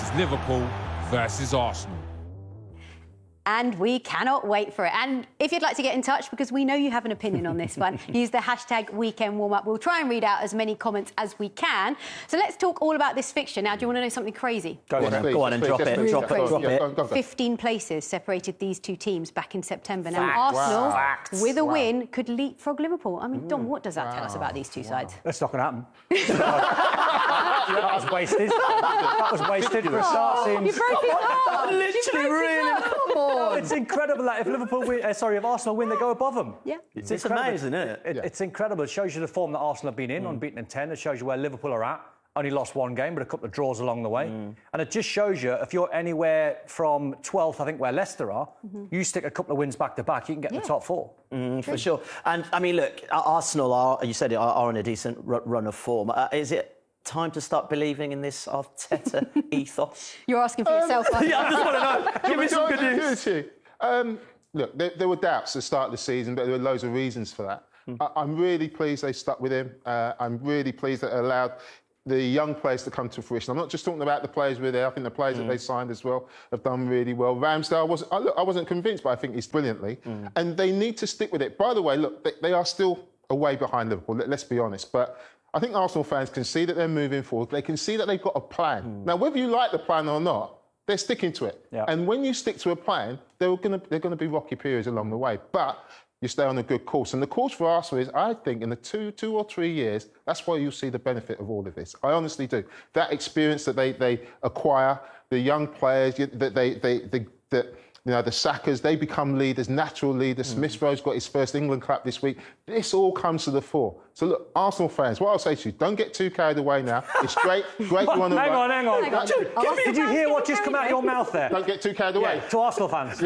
is Liverpool versus Arsenal. And we cannot wait for it. And if you'd like to get in touch, because we know you have an opinion on this one, use the hashtag weekend warm up. We'll try and read out as many comments as we can. So let's talk all about this fixture. Now, do you want to know something crazy? Go on and drop it. Drop it. 15 places separated these two teams back in September. Now, Arsenal, with a win, could leapfrog Liverpool. I mean, Dom, what does that tell us about these two sides? That's not going to happen. That was wasted. That was wasted for a start. You broke it up. Literally, really. Come on. It's incredible that if if Arsenal win, they go above them. Yeah. It's amazing, isn't it? It's incredible. It shows you the form that Arsenal have been in, unbeaten in 10. It shows you where Liverpool are at. Only lost one game, but a couple of draws along the way. And it just shows you, if you're anywhere from 12th, I think, where Leicester are, you stick a couple of wins back-to-back, you can get in the top four. For sure. And, I mean, look, Arsenal are, you said it, are on a decent run of form. Is it time to start believing in this Arteta ethos? You're asking for yourself. Yeah, I just want to know. Give me some good news. Look, there were doubts at the start of the season, but there were loads of reasons for that. I'm really pleased they stuck with him. I'm really pleased that it allowed the young players to come to fruition. I'm not just talking about the players who were there. I think the players that they signed as well have done really well. Ramsdale, I wasn't convinced, but I think he's brilliantly. And they need to stick with it. By the way, look, they are still way behind Liverpool, let's be honest. But I think Arsenal fans can see that they're moving forward. They can see that they've got a plan. Now, whether you like the plan or not, they're sticking to it. Yeah. And when you stick to a plan, they're going to be rocky periods along the way. But you stay on a good course. And the course for Arsenal is, I think, in the two or 3 years, that's why you'll see the benefit of all of this. I honestly do. That experience that they acquire, the young players, the Sakas, they become leaders, natural leaders. Smith Rowe's got his first England cap this week. This all comes to the fore. So look, Arsenal fans, what I'll say to you, don't get too carried away now. It's great one. Hang on. Did you hear what just come out of your mouth there? Don't get too carried away. Yeah, to Arsenal fans.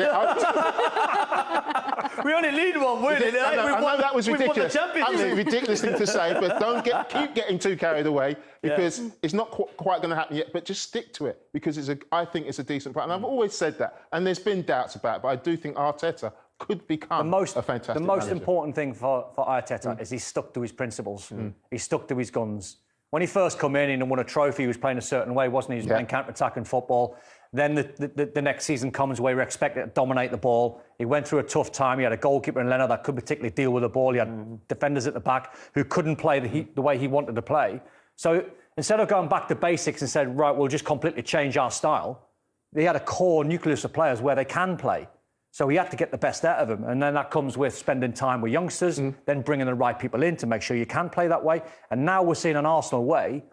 We only need one win. I know that was ridiculous. Absolutely ridiculous thing to say, but don't keep getting too carried away because it's not quite going to happen yet. But just stick to it because I think it's a decent plan. And I've always said that, and there's been doubts about it, but I do think Arteta could become a fantastic The most manager. important thing for Arteta is he's stuck to his principles. He's stuck to his guns. When he first come in and won a trophy, he was playing a certain way, wasn't he? He was playing counter-attacking football. Then the next season comes where you're expected to dominate the ball. He went through a tough time. He had a goalkeeper in Leonard that could particularly deal with the ball. He had defenders at the back who couldn't play the way he wanted to play. So instead of going back to basics and said, right, we'll just completely change our style, they had a core nucleus of players where they can play. So he had to get the best out of them. And then that comes with spending time with youngsters, then bringing the right people in to make sure you can play that way. And now we're seeing an Arsenal way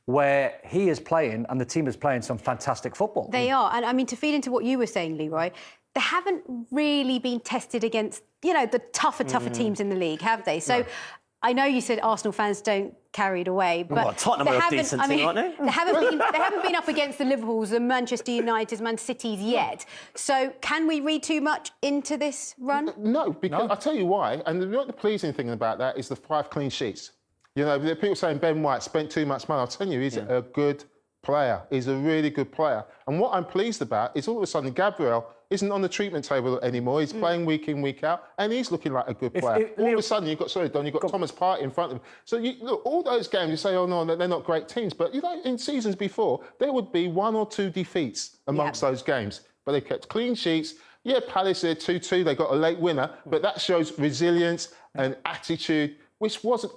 where he is playing and the team is playing some fantastic football. They are. And I mean, to feed into what you were saying, Leroy, they haven't really been tested against, the tougher teams in the league, have they? So I know you said Arsenal fans don't carry it away, but Tottenham are a decent team, aren't they? They haven't been up against the Liverpools, the Manchester Uniteds, Man Cities yet. So can we read too much into this run? No, because I'll tell you why. And the pleasing thing about that is the 5 clean sheets. There are people saying Ben White spent too much money. I'll tell you, he's a good player. He's a really good player. And what I'm pleased about is all of a sudden Gabriel isn't on the treatment table anymore. He's playing week in, week out, and he's looking like a good player. All of a sudden, you've got Thomas Partey in front of him. So look, all those games, you say, oh no, they're not great teams, but in seasons before, there would be 1 or 2 defeats amongst those games, but they kept clean sheets. Yeah, Palace, they're 2-2, they got a late winner, but that shows resilience and attitude.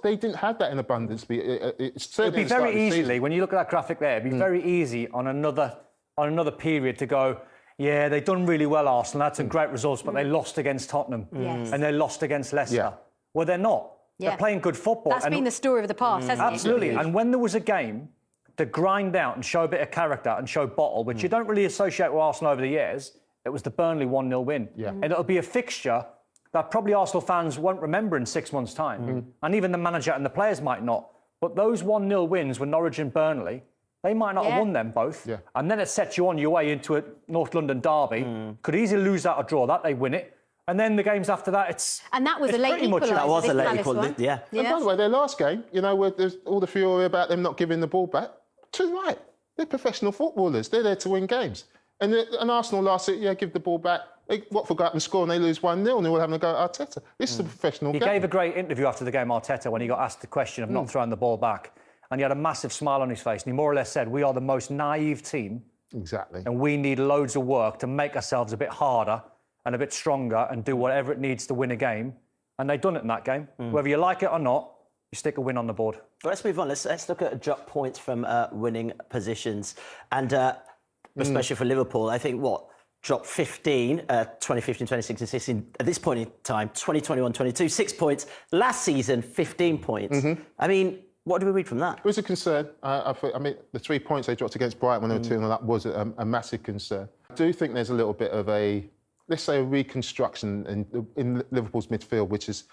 They didn't have that in abundance. It'd be very easily, when you look at that graphic there, it'd be very easy on another period to go, yeah, they've done really well, Arsenal. That's some great results, but they lost against Tottenham and they lost against Leicester. Yeah. Well, they're not. They're playing good football. That's been the story of the past, hasn't it? Absolutely. And when there was a game to grind out and show a bit of character and show bottle, which you don't really associate with Arsenal over the years, it was the Burnley 1-0 win. Yeah. And it'll be a fixture that probably Arsenal fans won't remember in 6 months' time. And even the manager and the players might not. But those 1-0 wins with Norwich and Burnley, they might not have won them both. Yeah. And then it sets you on your way into a North London derby. Could easily lose that or draw that, they win it. And then the games after that, it's... And that was a late equaliser. That was a late equaliser, yeah. And by the way, their last game, where there's all the fury about them not giving the ball back, too right. They're professional footballers. They're there to win games. And Arsenal last year, give the ball back. Watford go up and score and they lose 1-0 and they're all having a go at Arteta. This is a professional game. He gave a great interview after the game, Arteta, when he got asked the question of not throwing the ball back. And he had a massive smile on his face. And he more or less said, we are the most naive team Exactly. And we need loads of work to make ourselves a bit harder and a bit stronger and do whatever it needs to win a game. And they've done it in that game. Whether you like it or not, you stick a win on the board. Well, let's move on. Let's look at drop points from winning positions. And especially for Liverpool, I think dropped 15, 2015, 2016, 16. At this point in time, 2021, 22, 6 points. Last season, 15 points. I mean, what do we read from that? It was a concern. I mean, the 3 points they dropped against Brighton when they were 2-0 up was a massive concern. I do think there's a little bit of let's say, a reconstruction in Liverpool's midfield, which has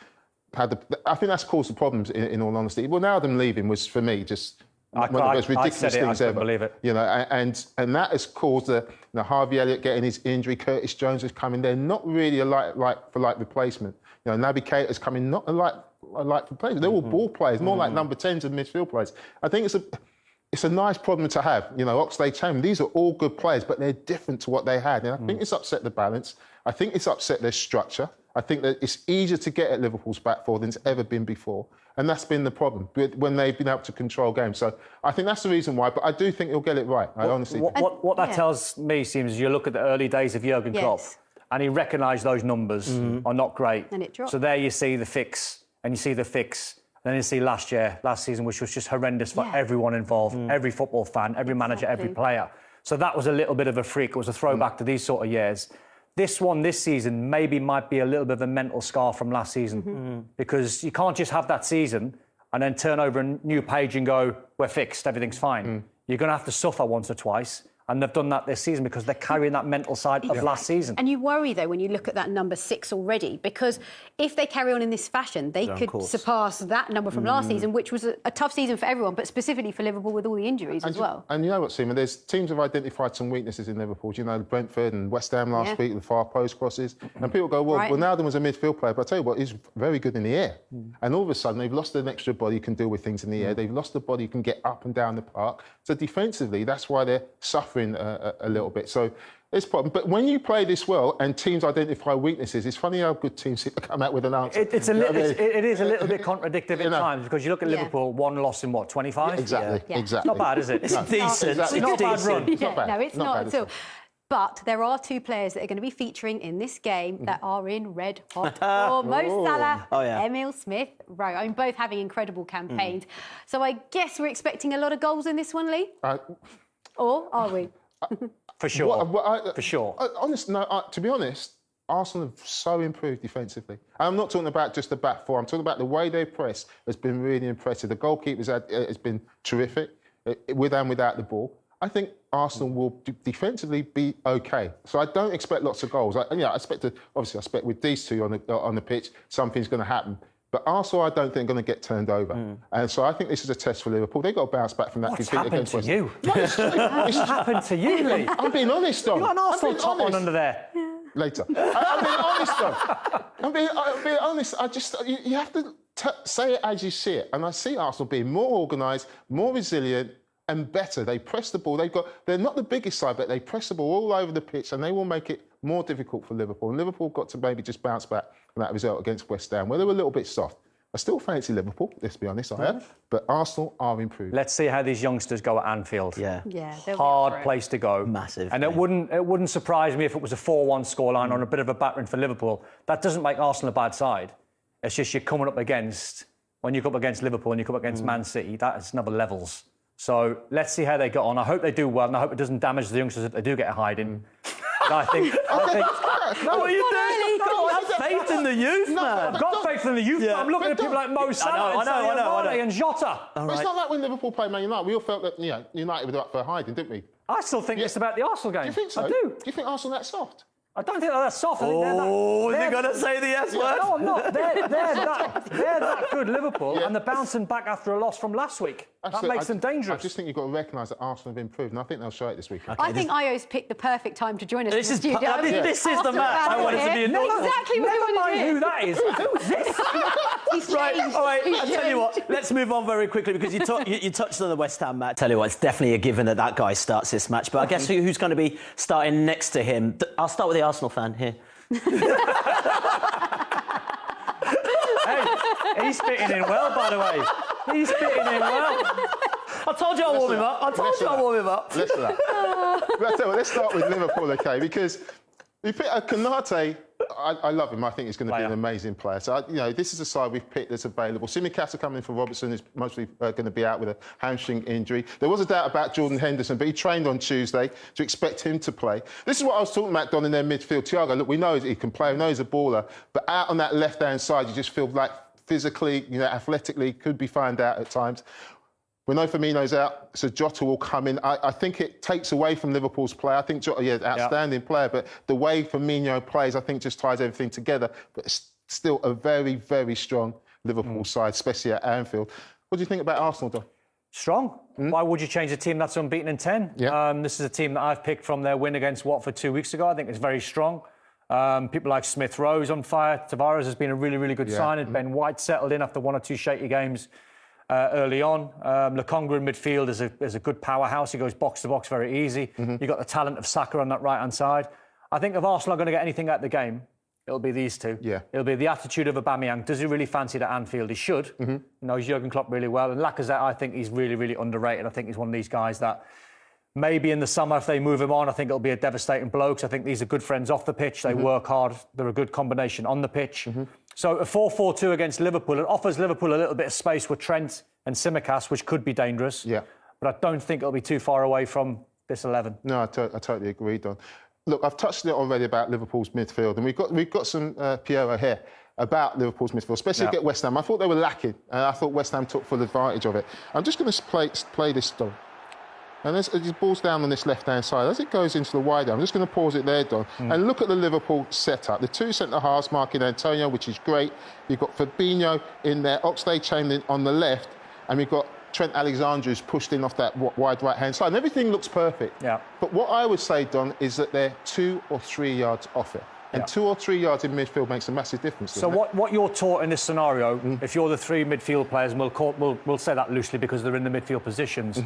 had I think that's caused the problems, in all honesty. Well, now them leaving was, for me, just one of the most ridiculous things ever. Believe it. You know, and that has caused Harvey Elliott getting his injury. Curtis Jones has come in. They're not really a like for like replacement. You know, Naby Keita's coming not a like replacement. They're all ball players, more like number 10s and midfield players. I think it's a nice problem to have. You know, Oxlade-Chamberlain, these are all good players, but they're different to what they had. And I think it's upset the balance. I think it's upset their structure. I think that it's easier to get at Liverpool's back four than it's ever been before. And that's been the problem when they've been able to control games. So I think that's the reason why. But I do think he'll get it right. I honestly do. What that tells me, seems, you look at the early days of Jurgen Klopp, and he recognised those numbers are not great. And it dropped. So there you see the fix, and you see the fix. Then you see last season, which was just horrendous for everyone involved, every football fan, every manager, every player. So that was a little bit of a freak. It was a throwback to these sort of years. This season might be a little bit of a mental scar from last season because you can't just have that season and then turn over a new page and go, we're fixed, everything's fine. You're going to have to suffer once or twice. And they've done that this season because they're carrying that mental side of last season. And you worry, though, when you look at that number 6 already, because if they carry on in this fashion, they could surpass that number from last season, which was a tough season for everyone, but specifically for Liverpool with all the injuries as well. And you know what, Seema, there's teams have identified some weaknesses in Liverpool. You know, Brentford and West Ham last week, the far post crosses. And people go, well, Ronaldo was a midfield player, but I tell you what, he's very good in the air. And all of a sudden, they've lost an extra body who can deal with things in the air. They've lost a body who can get up and down the park. So defensively, that's why they're suffering a little bit. So it's a problem. But when you play this well and teams identify weaknesses, it's funny how good teams come out with an answer. It is a little bit contradictory at times because you look at Liverpool, one loss in 25? Exactly. It's not bad, is it? It's decent. Exactly. It's not a bad run. It's not bad. No, it's not at all. But there are two players that are going to be featuring in this game that are in red hot form. Mo Salah, Emile Smith-Rowe. I mean, both having incredible campaigns. So I guess we're expecting a lot of goals in this one, Lee? Or are we? For sure. For sure. To be honest, Arsenal have so improved defensively. And I'm not talking about just the back four. I'm talking about the way they press has been really impressive. The goalkeepers has been terrific, with and without the ball. I think Arsenal will defensively be okay. So I don't expect lots of goals. I expect with these two on the pitch, something's going to happen. But Arsenal, I don't think, are going to get turned over. And so I think this is a test for Liverpool. They've got to bounce back from that What's defeat happened against to you? What's happened to you, Lee? I'm being honest, Don. You got an Arsenal top on under there. Later. I'm being honest, Don. I'm being honest. You have to say it as you see it. And I see Arsenal being more organised, more resilient, and better. They press the ball. They're not the biggest side, but they press the ball all over the pitch, and they will make it more difficult for Liverpool. And Liverpool got to maybe just bounce back from that result against West Ham, where they were a little bit soft. I still fancy Liverpool, let's be honest, I have. But Arsenal are improved. Let's see how these youngsters go at Anfield. Yeah, hard place to go. Massive. And it wouldn't surprise me if it was a 4-1 scoreline on a bit of a battering for Liverpool. That doesn't make Arsenal a bad side. It's just you're coming up against, when you come up against Liverpool and you come up against Man City, that's another levels. So let's see how they get on. I hope they do well, and I hope it doesn't damage the youngsters if they do get a hiding. But I think no, what are you doing? Have faith in the youth, man. I've got faith in the youth. I'm looking at people like Mo Salah and Jota. But it's not like when Liverpool played Man United. We all felt that United were up for a hiding, didn't we? I still think it's about the Arsenal game. Do you think so? I do. Do you think Arsenal that soft? I don't think they're that soft. I think you're going to say the S word? No, I'm not. They're that good, Liverpool, and they're bouncing back after a loss from last week. That makes them dangerous. I just think you've got to recognise that Arsenal have improved, and I think they'll show it this weekend. I think Io's picked the perfect time to join us This in the studio. This is the match I wanted to be involved. Exactly what Never I wanted mind to who that is. Who's this? Right, all right, I'll tell you what, let's move on very quickly because you touched on the West Ham match. Tell you what, it's definitely a given that guy starts this match, but I guess who's going to be starting next to him? I'll start with the Arsenal fan here. Hey, he's fitting in well, by the way. He's fitting in well. I told you I'll warm him up. Listen to that. Let's start with Liverpool, okay? Because we picked Konate. I love him. I think he's going to be an amazing player. So, this is a side we've picked that's available. Tsimikas coming in for Robertson is mostly going to be out with a hamstring injury. There was a doubt about Jordan Henderson, but he trained on Tuesday to expect him to play. This is what I was talking about, Don, in their midfield. Thiago, look, we know he can play, we know he's a baller, but out on that left-hand side, you just feel like physically, athletically, could be found out at times. We know Firmino's out, so Jota will come in. I think it takes away from Liverpool's play. I think Jota, outstanding player, but the way Firmino plays, I think, just ties everything together. But it's still a very, very strong Liverpool side, especially at Anfield. What do you think about Arsenal, Don? Strong. Why would you change a team that's unbeaten in 10? Yeah. This is a team that I've picked from their win against Watford 2 weeks ago. I think it's very strong. People like Smith Rowe's on fire. Tavares has been a really, really good signing. Ben White settled in after 1 or 2 shaky games early on. Lokonga in midfield is a good powerhouse. He goes box to box very easy. You've got the talent of Saka on that right-hand side. I think if Arsenal are going to get anything out of the game, it'll be these two. Yeah. It'll be the attitude of Aubameyang. Does he really fancy it at Anfield? He should. He knows Jurgen Klopp really well. And Lacazette, I think he's really, really underrated. I think he's one of these guys that maybe in the summer, if they move him on, I think it'll be a devastating blow, because I think these are good friends off the pitch. They work hard. They're a good combination on the pitch. So a 4-4-2 against Liverpool, it offers Liverpool a little bit of space with Trent and Tsimikas, which could be dangerous. Yeah. But I don't think it'll be too far away from this 11. No, I totally agree, Don. Look, I've touched it already about Liverpool's midfield, and we've got some Piero here about Liverpool's midfield, especially against West Ham. I thought they were lacking, and I thought West Ham took full advantage of it. I'm just going to play this, Don. And as it balls down on this left-hand side, as it goes into the wide, I'm just going to pause it there, Don, and look at the Liverpool setup. The 2 centre-halves marking Antonio, which is great. You've got Fabinho in there, Oxlade-Chamberlain on the left, and we've got Trent Alexander-Arnold's pushed in off that wide right-hand side. And everything looks perfect. Yeah. But what I would say, Don, is that they're 2 or 3 yards off it. And 2 or 3 yards in midfield makes a massive difference. So what you're taught in this scenario, if you're the 3 midfield players, and we'll say that loosely because they're in the midfield positions,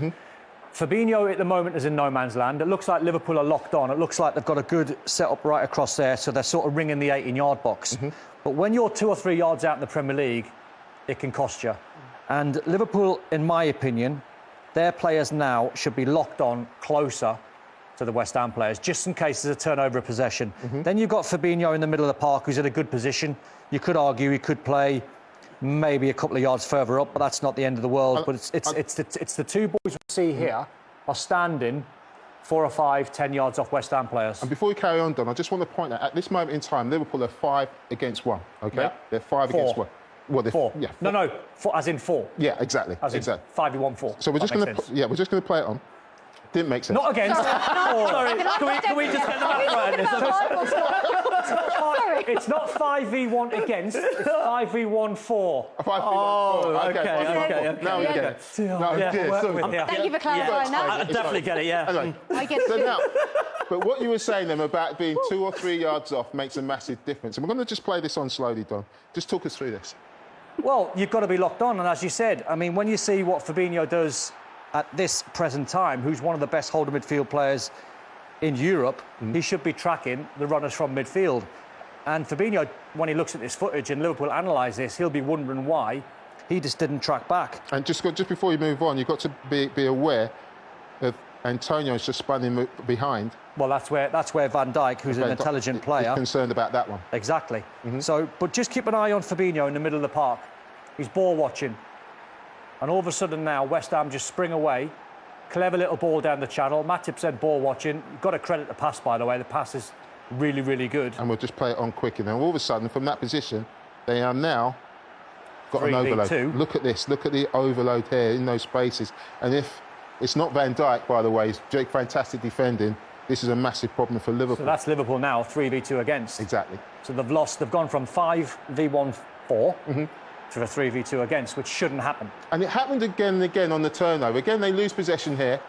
Fabinho at the moment is in no man's land. It looks like Liverpool are locked on. It looks like they've got a good setup right across there, so they're sort of ringing the 18-yard box. But when you're 2 or 3 yards out in the Premier League, it can cost you. And Liverpool, in my opinion, their players now should be locked on closer to the West Ham players, just in case there's a turnover of possession. Then you've got Fabinho in the middle of the park, who's in a good position. You could argue he could play maybe a couple of yards further up, but that's not the end of the world. But it's the 2 boys we see here are standing 4 or 5, 10 yards off West Ham players. And before we carry on, Don, I just want to point out, at this moment in time, Liverpool are 5 against 1, OK? Yeah. They're 5 against 1. Well, 4. Yeah. 4. No, 4, as in 4. Yeah, exactly. As in 5v1-4. So we're just going to, we're just going to play it on. Didn't make sense. Not against. Sorry. Can we just get the math right? It's not 5v1 against. It's 5v1-4. 5v1-4. Oh, okay. Now we get it. Thank you for clarifying that. I definitely get it. Yeah. Anyway, I get it. Now, but what you were saying then about being 2 or 3 yards off makes a massive difference. And we're going to just play this on slowly, Don. Just talk us through this. Well, you've got to be locked on, and as you said, I mean, when you see what Fabinho does at this present time, who's one of the best holding midfield players in Europe, he should be tracking the runners from midfield. And Fabinho, when he looks at this footage and Liverpool analyse this, he'll be wondering why he just didn't track back. And just before you move on, you've got to be aware of Antonio's just spun him behind. Well, that's where Van Dijk, who's an intelligent player, is concerned about that one. Exactly. So, but just keep an eye on Fabinho in the middle of the park. He's ball watching. And all of a sudden now, West Ham just spring away. Clever little ball down the channel. Matip said ball watching. You've got to credit the pass, by the way. The pass is really, really good. And we'll just play it on quick. And then all of a sudden, from that position, they are now got an overload. 3v2. Look at this. Look at the overload here in those spaces. And if it's not Van Dijk, by the way, it's Jake, fantastic defending. This is a massive problem for Liverpool. So that's Liverpool now, 3v2 against. Exactly. So they've gone from 5v1-4 to a 3v2 against, which shouldn't happen. And it happened again and again on the turnover. Again, they lose possession here.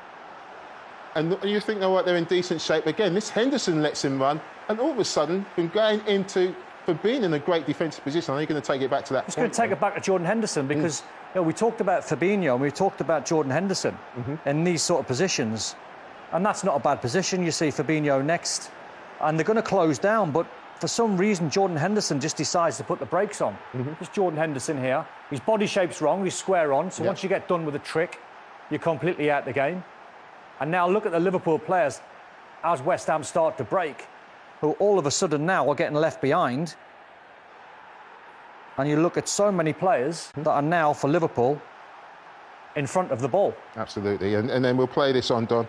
And you think, oh, they're in decent shape. Again, this Henderson lets him run. And all of a sudden, from going into, for being in a great defensive position, I know you're going to take it back to that point. It's going to take it back to Jordan Henderson because we talked about Fabinho and we talked about Jordan Henderson in these sort of positions. And that's not a bad position. You see Fabinho next. And they're going to close down, but for some reason, Jordan Henderson just decides to put the brakes on. It's Jordan Henderson here. His body shape's wrong. He's square on. So once you get done with a trick, you're completely out the game. And now look at the Liverpool players. as West Ham start to break, who all of a sudden now are getting left behind. And you look at so many players that are now, for Liverpool, in front of the ball. Absolutely. And then we'll play this on, Don.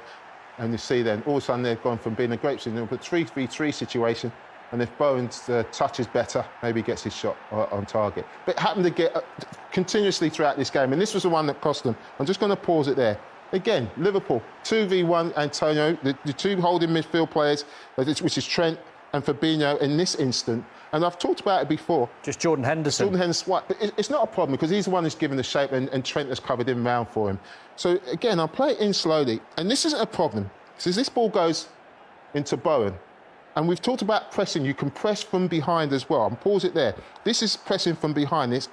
And you see then, all of a sudden, they've gone from being a great situation to a 3-v-3 situation. And if Bowen's touch is better, maybe he gets his shot on target. But it happened to get continuously throughout this game. And this was the one that cost them. I'm just going to pause it there. Again, Liverpool, 2v1 Antonio, the two holding midfield players, which is Trent and Fabinho in this instant. And I've talked about it before. Just Jordan Henderson. Jordan Henderson, but it's not a problem because he's the one who's given the shape and Trent has covered him round for him. So, again, I'll play it in slowly. And this isn't a problem. So this ball goes into Bowen. And we've talked about pressing. You can press from behind as well. I'll pause it there. This is pressing from behind. It's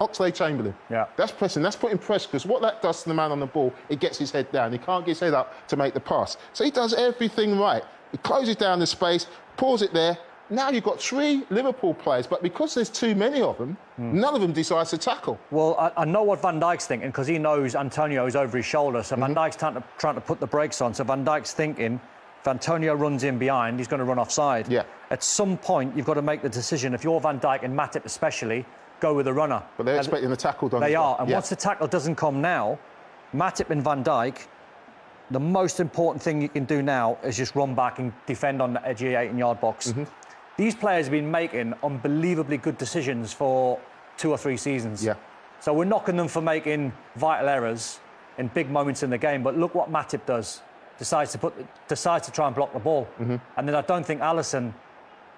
Oxlade-Chamberlain. Yeah. That's pressing. That's putting pressure because what that does to the man on the ball, it gets his head down. He can't get his head up to make the pass. So he does everything right. He closes down the space, pause it there. Now you've got 3 Liverpool players, but because there's too many of them, none of them decides to tackle. Well, I know what Van Dijk's thinking because he knows Antonio's over his shoulder. So Van Dijk's trying to put the brakes on. So Van Dijk's thinking, if Antonio runs in behind, he's going to run offside. Yeah. At some point, you've got to make the decision. If you're Van Dijk and Matip especially, go with the runner. But they're expecting the tackle done. They as well. are. And once the tackle doesn't come now, Matip and Van Dijk, the most important thing you can do now is just run back and defend on the edge of the 18-yard box. These players have been making unbelievably good decisions for 2 or 3 seasons. Yeah. So we're knocking them for making vital errors in big moments in the game. But look what Matip does. Decides to try and block the ball. And then I don't think Alisson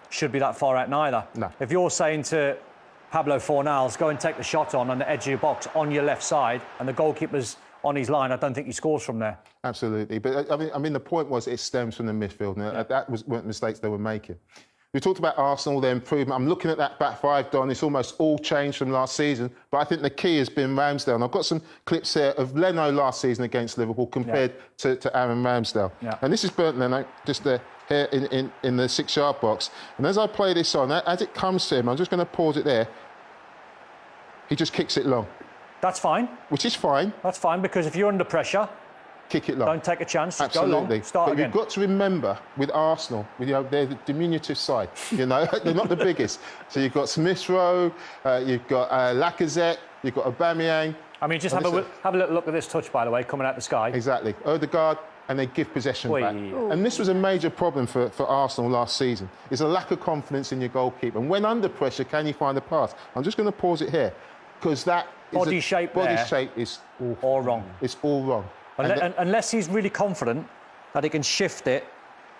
should be that far out neither. No. If you're saying to Pablo Fornals, go and take the shot on the edge of your box on your left side, and the goalkeeper's on his line, I don't think he scores from there. Absolutely. But I mean, the point was it stems from the midfield. And that weren't mistakes they were making. We talked about Arsenal, their improvement. I'm looking at that back five, Don. It's almost all changed from last season. But I think the key has been Ramsdale. And I've got some clips here of Leno last season against Liverpool compared to Aaron Ramsdale. Yeah. And this is Bernd Leno, just here in the 6-yard box. And as I play this on, as it comes to him, I'm just going to pause it there. He just kicks it long. That's fine. Which is fine. That's fine, because if you're under pressure, kick it long. don't take a chance. Just Absolutely. go long, start but again. you've got to remember, with Arsenal, they're the diminutive side. They're not the biggest. So you've got Smith Rowe, you've got Lacazette, you've got Aubameyang. I mean, just have a little look at this touch, by the way, coming out the sky. Exactly. Odegaard, and they give possession back. And this was a major problem for Arsenal last season. It's a lack of confidence in your goalkeeper. And when under pressure, can you find a pass? I'm just going to pause it here, because that body shape is all wrong. It's all wrong. Unless he's really confident that he can shift it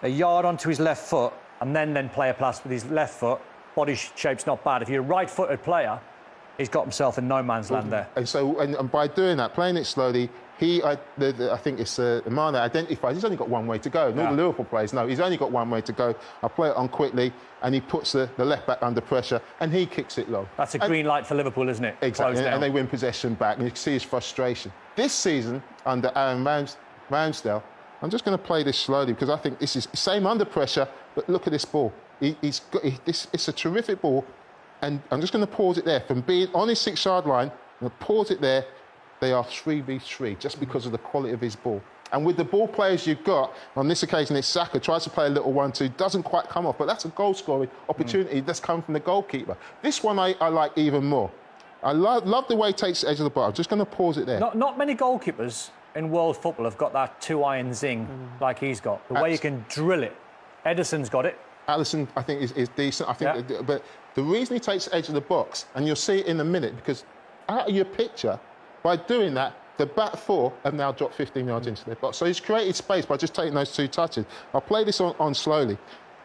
a yard onto his left foot and then play a pass with his left foot, body shape's not bad. If you're a right-footed player, he's got himself in no man's land there. And so, and by doing that, playing it slowly, I think it's Mane identifies he's only got one way to go. And all the Liverpool players know he's only got one way to go. I play it on quickly, and he puts the left back under pressure, and he kicks it long. That's a green light for Liverpool, isn't it? Exactly, and they win possession back, and you can see his frustration. This season, under Aaron Ramsdale, I'm just going to play this slowly because I think this is same under pressure, but look at this ball. It's a terrific ball, and I'm just going to pause it there. From being on his 6-yard line, I'm going to pause it there. They are 3v3 just because of the quality of his ball. And with the ball players you've got, on this occasion it's Saka, tries to play a little 1-2, doesn't quite come off, but that's a goal-scoring opportunity that's come from the goalkeeper. This one I like even more. I love the way he takes the edge of the bar. I'm just going to pause it there. Not many goalkeepers in world football have got that 2-iron zing like he's got. The way you can drill it. Ederson's got it. Alisson, I think, is decent. I think, but the reason he takes the edge of the box, and you'll see it in a minute, because out of your picture, by doing that, the back four have now dropped 15 yards into their box. So he's created space by just taking those 2 touches. I'll play this on slowly.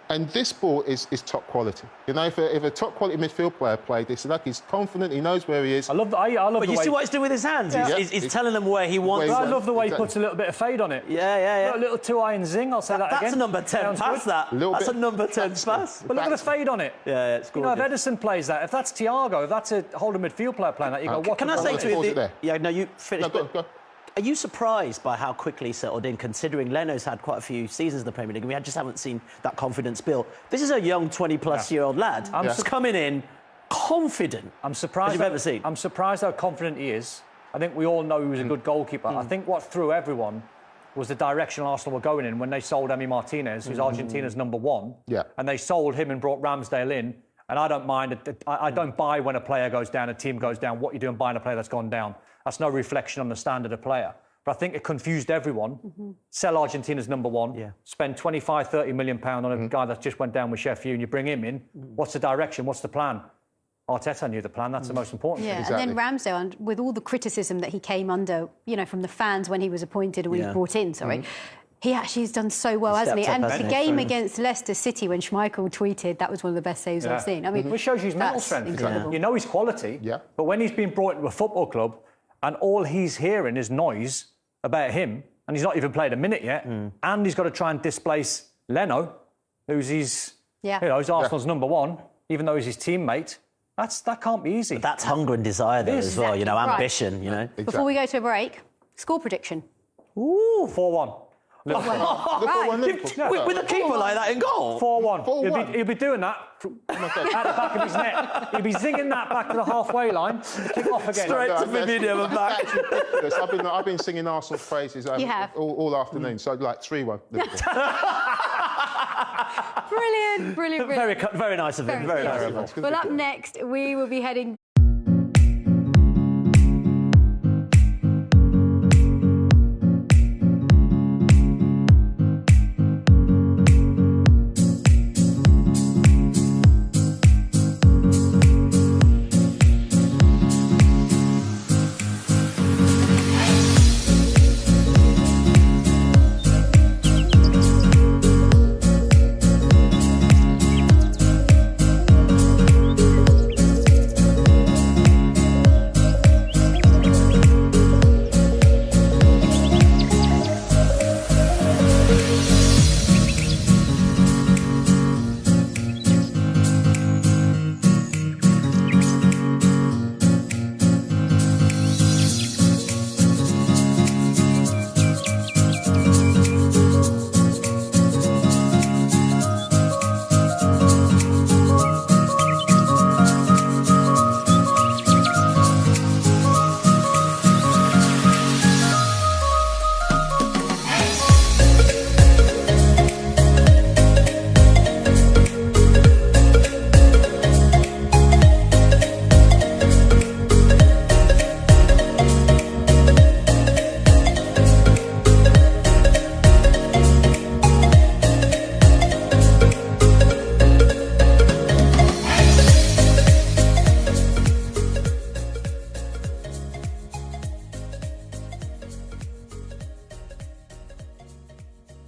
And this ball is top quality. If a top quality midfield player played this, like he's confident, he knows where he is. I love the But you way... see what he's doing with his hands? Yeah. He's telling them where he wants them. I love the way he puts a little bit of fade on it. Yeah. A little 2-iron zing, I'll say that again. That's a number 10 pass, that. That's a number 10 pass. But look at the fade on it. Yeah, it's gorgeous. If Ederson plays that, if that's Thiago, if that's a holding midfield player playing that, you go, what? Can I say to you... Yeah, no, you finished. Go. Are you surprised by how quickly he settled in, considering Leno's had quite a few seasons in the Premier League and we just haven't seen that confidence built? This is a young 20-plus-year-old lad who's coming in confident. I'm surprised. As you've ever seen. I'm surprised how confident he is. I think we all know he was a good goalkeeper. I think what threw everyone was the direction Arsenal were going in when they sold Emi Martinez, who's Argentina's #1. Yeah. And they sold him and brought Ramsdale in. And I don't mind it. I don't buy when a player goes down, a team goes down. What you're doing buying a player that's gone down. That's no reflection on the standard of player. But I think it confused everyone. Sell Argentina's #1, spend 25, 30 million pound on a guy that just went down with Sheffield, and you bring him in. What's the direction? What's the plan? Arteta knew the plan. That's the most important thing. And then Ramsdale, and with all the criticism that he came under, from the fans when he was appointed or when he was brought in, he actually has done so well, hasn't he? And the game against Leicester City, when Schmeichel tweeted, that was one of the best saves I've seen. I mean, which shows you his mental strength. Incredible. You know his quality, but when he's been brought into a football club and all he's hearing is noise about him, and he's not even played a minute yet, and he's got to try and displace Leno, who's he's Arsenal's #1, even though he's his teammate. That can't be easy. But that's hunger and desire there as well, ambition, Exactly. Before we go to a break, score prediction. Ooh, 4-1. Liverpool. With a keeper like that in goal? 4-1. He'll be doing that at the back of his net. He'll be zinging that back to the halfway line, kick off again. Straight to Fabinho and back. I've been singing Arsenal praises all afternoon, so like 3-1 Liverpool. Brilliant. Very nice of him. Very nice of him. Well, up next, we will be heading